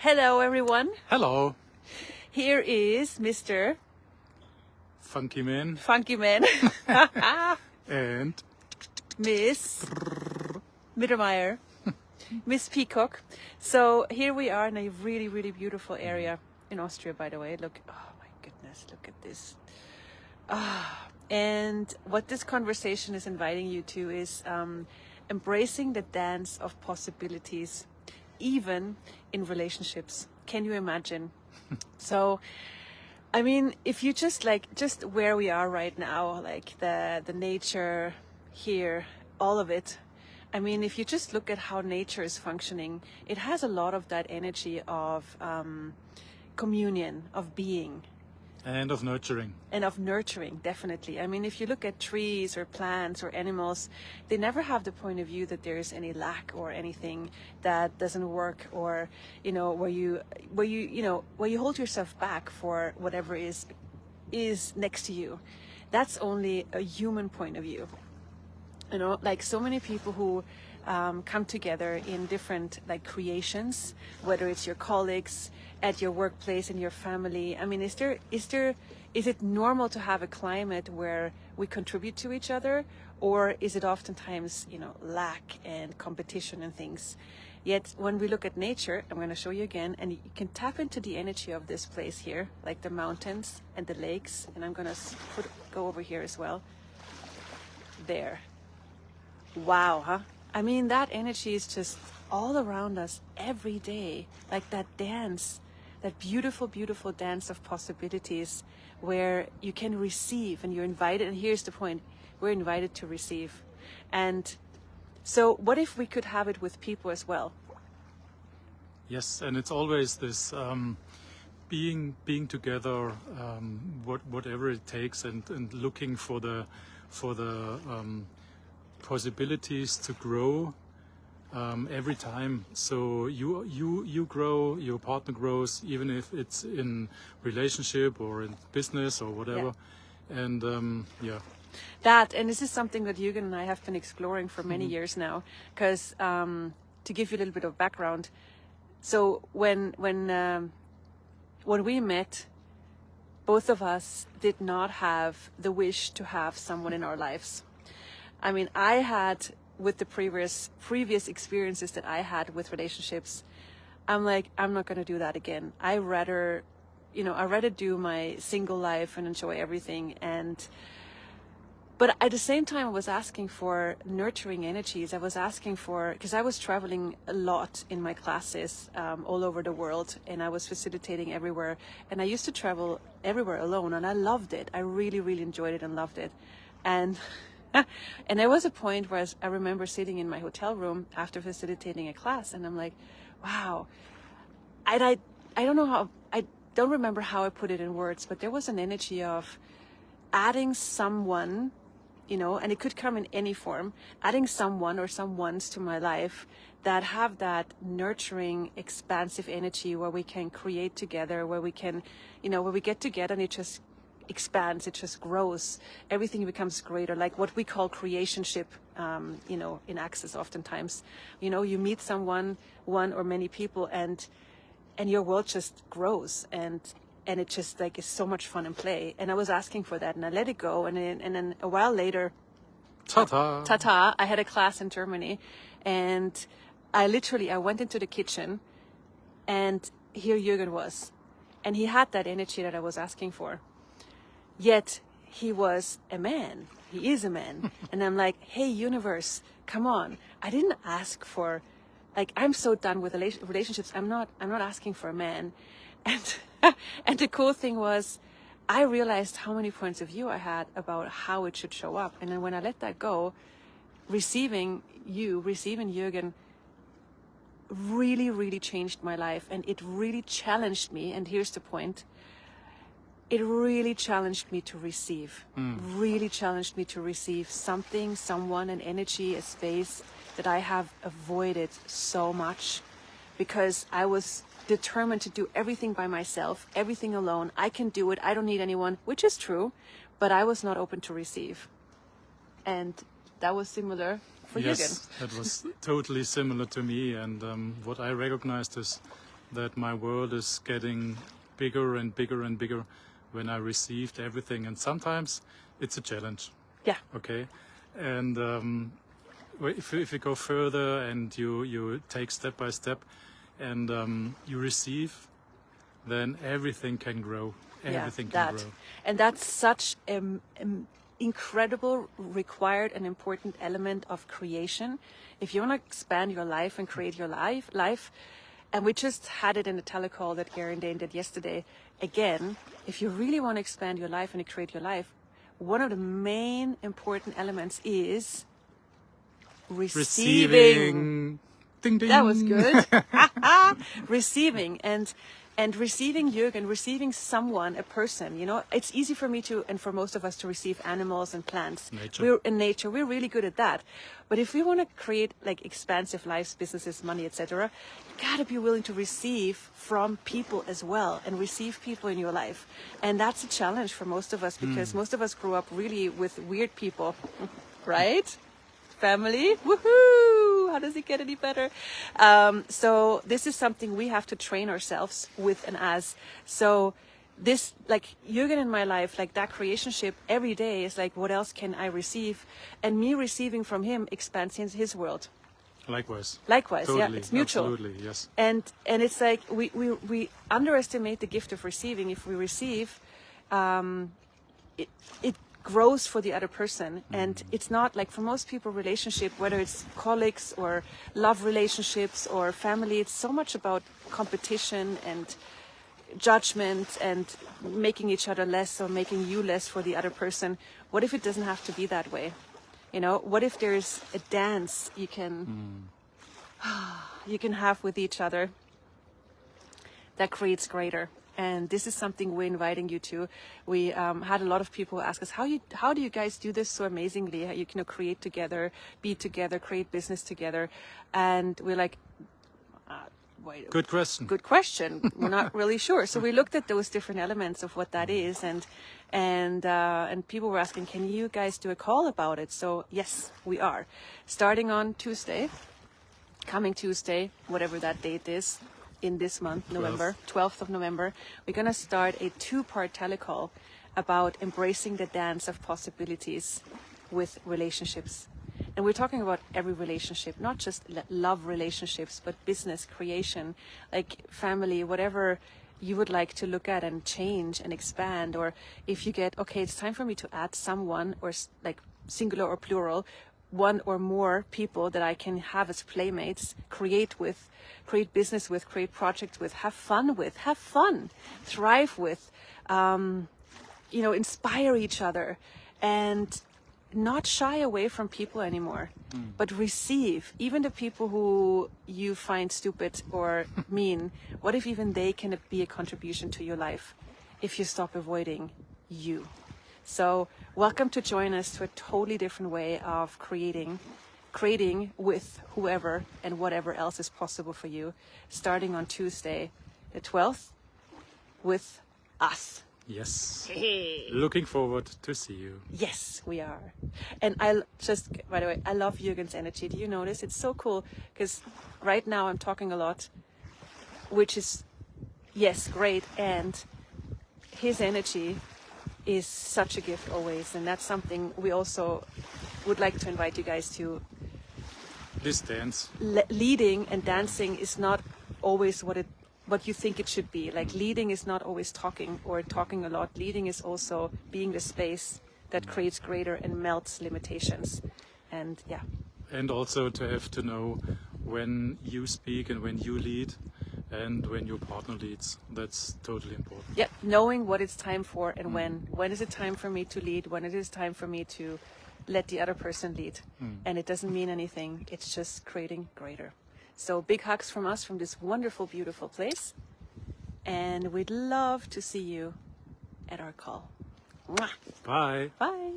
Hello, everyone. Hello, Here is Mr. Funky Man Funky Man, and Miss Mittermaier, Miss Peacock. So here we are in a really, really beautiful area in Austria, by the way. Look, oh my goodness, look at this. And what this conversation is inviting you to is embracing the dance of possibilities, even in relationships. Can you imagine? So, I mean, if you just where we are right now, like the nature here, all of it. I mean, if you just look at how nature is functioning, it has a lot of that energy of communion, of being. and of nurturing. And of nurturing, definitely. I mean, if you look at trees or plants or animals, they never have the point of view that there is any lack or anything that doesn't work, or where you hold yourself back for whatever is next to you. That's only a human point of view. Like so many people who come together in different creations, whether it's your colleagues, at your workplace, in your family. I mean, is it normal to have a climate where we contribute to each other, or is it oftentimes lack and competition and things? Yet when we look at nature, I'm going to show you again, and you can tap into the energy of this place here, like the mountains and the lakes. And I'm going to go over here as well. There. Wow, huh? I mean, that energy is just all around us every day, like that dance, that beautiful, beautiful dance of possibilities where you can receive and you're invited. And here's the point, we're invited to receive. And so what if we could have it with people as well? Yes, and it's always this being together, whatever it takes, and looking for the possibilities to grow every time. So you grow, your partner grows, even if it's in relationship or in business or whatever. Yeah. And and this is something that Jürgen and I have been exploring for many years now, because to give you a little bit of background, so when we met, both of us did not have the wish to have someone in our lives. I mean, I had, with the previous experiences that I had with relationships, I'm like, I'm not going to do that again. I'd rather do my single life and enjoy everything. But at the same time, I was asking for nurturing energies. I was asking for, because I was traveling a lot in my classes all over the world, and I was facilitating everywhere. And I used to travel everywhere alone, and I loved it. I really, really enjoyed it and loved it. And there was a point where I remember sitting in my hotel room after facilitating a class, and I'm like, wow. I don't remember how I put it in words, but there was an energy of adding someone, and it could come in any form, adding someone or someones to my life that have that nurturing, expansive energy where we can create together, where we can, where we get together and it just expands, it just grows, everything becomes greater, like what we call creationship, in Access oftentimes. You meet someone, one or many people, and your world just grows, and it just is so much fun and play. And I was asking for that, and I let it go, and then a while later, ta-ta, I had a class in Germany, and I went into the kitchen, and here Jürgen was, and he had that energy that I was asking for. Yet he was a man. He is a man. And I'm like, hey, universe, come on. I didn't ask for, I'm so done with relationships. I'm not asking for a man. And the cool thing was, I realized how many points of view I had about how it should show up. And then when I let that go, receiving Jürgen really, really changed my life. And it really challenged me. And here's the point. It really challenged me to receive, really challenged me to receive something, someone, an energy, a space that I have avoided so much, because I was determined to do everything by myself, everything alone. I can do it. I don't need anyone, which is true, but I was not open to receive. And that was similar for Jürgen. Yes, that was totally similar to me. And what I recognized is that my world is getting bigger and bigger and bigger when I received everything. And sometimes it's a challenge. Yeah. Okay. And if you go further and you take step by step and you receive, then everything can grow. Everything can grow. And that's such an incredible, required and important element of creation. If you want to expand your life and create your life, and we just had it in the telecall that Aaron Dane did yesterday. Again, if you really want to expand your life and create your life, one of the main important elements is receiving. Ding, ding. That was good. Receiving and receiving Jürgen, receiving someone, a person, you know, it's easy for me to, and for most of us to receive animals and plants. Nature. We're really good at that. But if we want to create like expansive lives, businesses, money, etc., you got to be willing to receive from people as well and receive people in your life. And that's a challenge for most of us because most of us grew up really with weird people, right? Family, woohoo! How does it get any better? So this is something we have to train ourselves with and as. So this, like Jürgen in my life, like that creationship every day is like, what else can I receive? And me receiving from him expands his world. Likewise, totally, yeah, it's mutual. Absolutely, yes. And it's like we underestimate the gift of receiving. If we receive, it grows for the other person. And it's not like for most people, relationship, whether it's colleagues or love relationships or family, it's so much about competition and judgment and making each other less or making you less for the other person. What if it doesn't have to be that way? You know, what if there's a dance you can have with each other that creates greater? And this is something we're inviting you to. We had a lot of people ask us, how do you guys do this so amazingly? How you can create together, be together, create business together. And we're like, wait. Good question. Good question. We're not really sure. So we looked at those different elements of what that is. And people were asking, can you guys do a call about it? So yes, we are. Starting on Tuesday, coming Tuesday, whatever that date is, in this month, November, 12th of November, we're going to start a 2-part telecall about embracing the dance of possibilities with relationships. And we're talking about every relationship, not just love relationships, but business, creation, like family, whatever you would like to look at and change and expand. Or if you get, okay, it's time for me to add someone, or like singular or plural, one or more people that I can have as playmates, create with, create business with, create projects with, have fun, thrive with, inspire each other, and not shy away from people anymore, but receive even the people who you find stupid or mean. What if even they can be a contribution to your life if you stop avoiding you? So welcome to join us to a totally different way of creating with whoever and whatever else is possible for you, starting on Tuesday, the 12th, with us. Yes. Looking forward to see you. Yes, we are. And I just, by the way, I love Jürgen's energy. Do you notice? It's so cool because right now I'm talking a lot, which is, yes, great. And his energy is such a gift always. And that's something we also would like to invite you guys to. This dance. Leading and dancing is not always what you think it should be. Like leading is not always talking or talking a lot. Leading is also being the space that creates greater and melts limitations. And yeah. And also to have to know when you speak and when you lead and when your partner leads. That's totally important. Yeah, knowing what it's time for and when. When is it time for me to lead? When it is time for me to let the other person lead? And it doesn't mean anything. It's just creating greater. So big hugs from us from this wonderful, beautiful place. And we'd love to see you at our call. Mwah. Bye. Bye.